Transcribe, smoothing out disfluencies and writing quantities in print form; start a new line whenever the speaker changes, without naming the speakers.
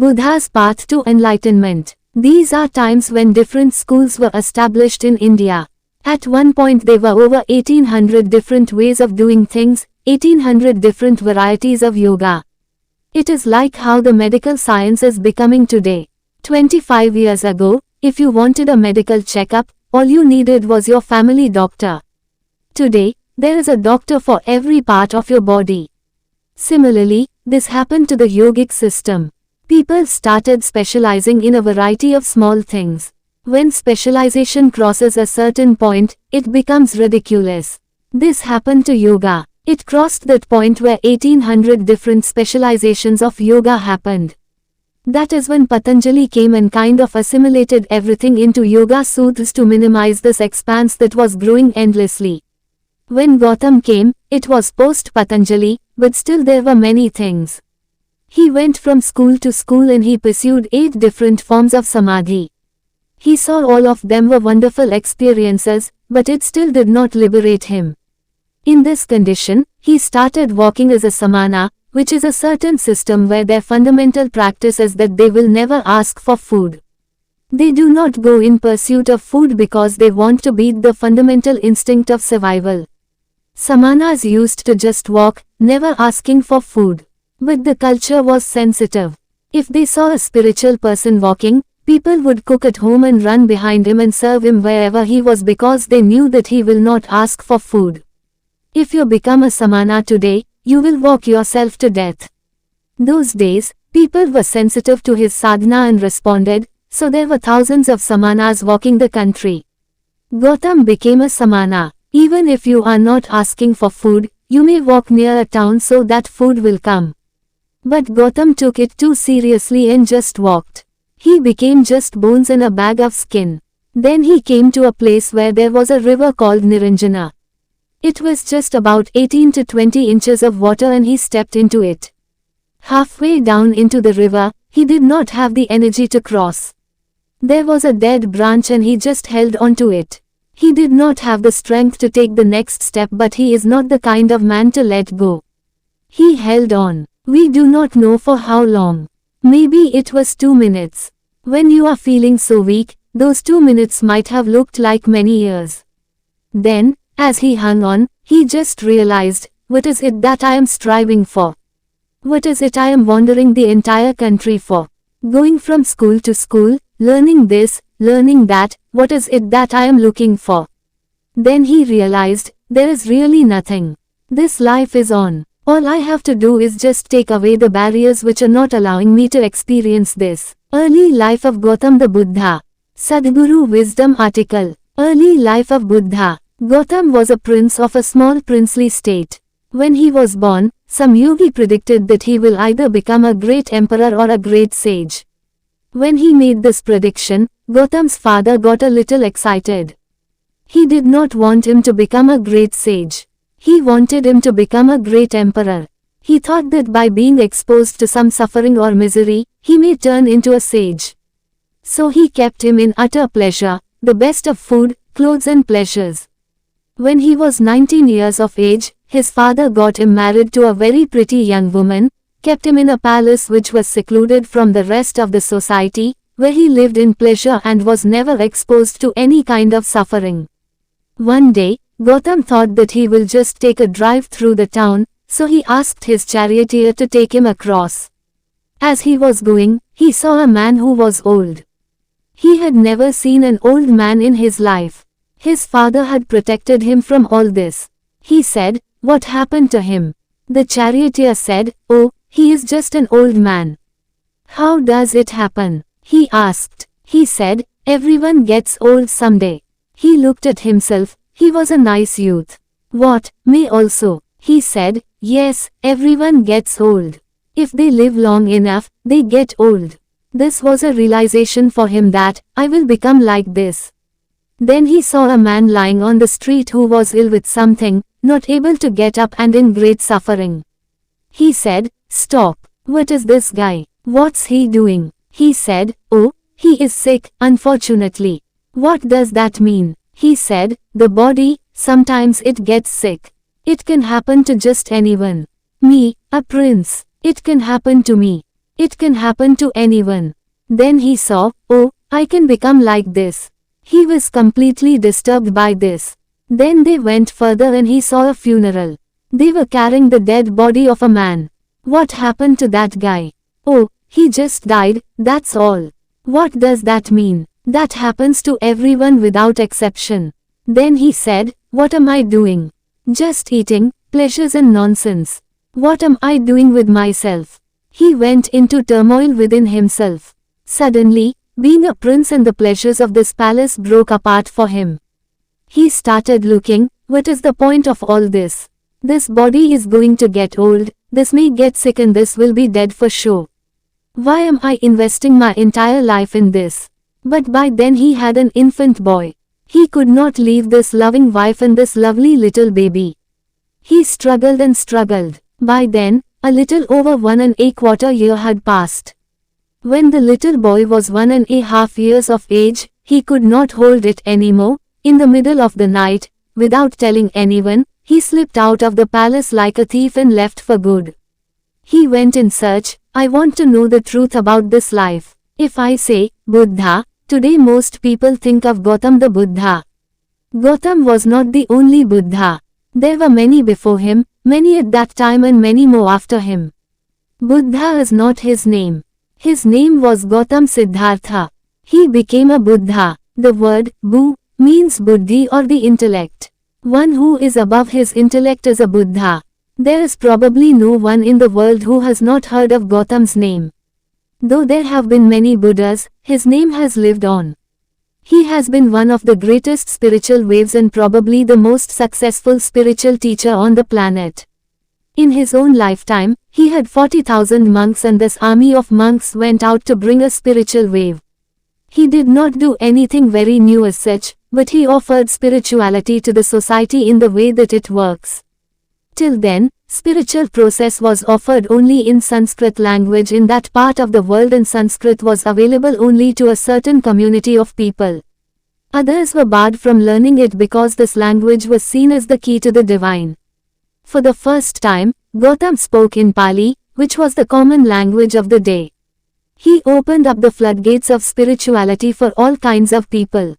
Buddha's path to enlightenment. These are times when different schools were established in India. At one point there were over 1800 different ways of doing things, 1800 different varieties of yoga. It is like how the medical science is becoming today. 25 years ago, if you wanted a medical checkup, all you needed was your family doctor. Today, there is a doctor for every part of your body. Similarly, this happened to the yogic system. People started specializing in a variety of small things. When specialization crosses a certain point, it becomes ridiculous. This happened to yoga. It crossed that point where 1800 different specializations of yoga happened. That is when Patanjali came and kind of assimilated everything into yoga sutras to minimize this expanse that was growing endlessly. When Gautama came, it was post-Patanjali, but still there were many things. He went from school to school and he pursued 8 different forms of samadhi. He saw all of them were wonderful experiences, but it still did not liberate him. In this condition, he started walking as a samana, which is a certain system where their fundamental practice is that they will never ask for food. They do not go in pursuit of food because they want to beat the fundamental instinct of survival. Samanas used to just walk, never asking for food. But the culture was sensitive. If they saw a spiritual person walking, people would cook at home and run behind him and serve him wherever he was because they knew that he will not ask for food. If you become a samana today, you will walk yourself to death. Those days, people were sensitive to his sadhana and responded, so there were thousands of samanas walking the country. Gautama became a samana. Even if you are not asking for food, you may walk near a town so that food will come. But Gautama took it too seriously and just walked. He became just bones in a bag of skin. Then he came to a place where there was a river called Niranjana. It was just about 18 to 20 inches of water and he stepped into it. Halfway down into the river, he did not have the energy to cross. There was a dead branch and he just held onto it. He did not have the strength to take the next step, but he is not the kind of man to let go. He held on. We do not know for how long. Maybe it was 2 minutes. When you are feeling so weak, those 2 minutes might have looked like many years. Then, as he hung on, he just realized, what is it that I am striving for? What is it I am wandering the entire country for? Going from school to school, learning this, learning that, what is it that I am looking for? Then he realized, there is really nothing. This life is on. All I have to do is just take away the barriers which are not allowing me to experience this. Early life of Gautama the Buddha. Sadhguru Wisdom article. Early life of Buddha. Gautama was a prince of a small princely state. When he was born, some yogi predicted that he will either become a great emperor or a great sage. When he made this prediction, Gautama's father got a little excited. He did not want him to become a great sage. He wanted him to become a great emperor. He thought that by being exposed to some suffering or misery, he may turn into a sage. So he kept him in utter pleasure, the best of food, clothes and pleasures. When he was 19 years of age, his father got him married to a very pretty young woman, kept him in a palace which was secluded from the rest of the society, where he lived in pleasure and was never exposed to any kind of suffering. One day, Gautama thought that he will just take a drive through the town, so he asked his charioteer to take him across. As he was going, he saw a man who was old. He had never seen an old man in his life. His father had protected him from all this. He said, "What happened to him?" The charioteer said, "Oh, he is just an old man." "How does it happen?" he asked. He said, "Everyone gets old someday." He looked at himself. He was a nice youth. "What, me also?" he said. "Yes, everyone gets old. If they live long enough, they get old." This was a realization for him that, I will become like this. Then he saw a man lying on the street who was ill with something, not able to get up and in great suffering. He said, "Stop. What is this guy? What's he doing?" He said, "Oh, he is sick, unfortunately." "What does that mean?" He said, "The body, sometimes it gets sick. It can happen to just anyone. Me, a prince. It can happen to me. It can happen to anyone. Then he saw, oh, I can become like this. He was completely disturbed by this. Then they went further and he saw a funeral. They were carrying the dead body of a man. What happened to that guy? Oh, he just died, that's all. What does that mean? That happens to everyone without exception. Then he said, what am I doing? Just eating, pleasures and nonsense. What am I doing with myself? He went into turmoil within himself. Suddenly, being a prince and the pleasures of this palace broke apart for him. He started looking, what is the point of all this? This body is going to get old, this may get sick and this will be dead for sure. Why am I investing my entire life in this? But by then he had an infant boy. He could not leave this loving wife and this lovely little baby. He struggled and struggled. By then, a little over 1¼ year had passed. When the little boy was 1½ years of age, he could not hold it anymore. In the middle of the night, without telling anyone, he slipped out of the palace like a thief and left for good. He went in search, I want to know the truth about this life. If I say, Buddha, today most people think of Gautama the Buddha. Gautama was not the only Buddha. There were many before him, many at that time and many more after him. Buddha is not his name. His name was Gautama Siddhartha. He became a Buddha. The word, Bu, means buddhi or the intellect. One who is above his intellect is a Buddha. There is probably no one in the world who has not heard of Gautama's name. Though there have been many Buddhas, his name has lived on. He has been one of the greatest spiritual waves and probably the most successful spiritual teacher on the planet. In his own lifetime, he had 40,000 monks and this army of monks went out to bring a spiritual wave. He did not do anything very new as such, but he offered spirituality to the society in the way that it works. Till then, spiritual process was offered only in Sanskrit language in that part of the world and Sanskrit was available only to a certain community of people. Others were barred from learning it because this language was seen as the key to the divine. For the first time, Gautama spoke in Pali, which was the common language of the day. He opened up the floodgates of spirituality for all kinds of people.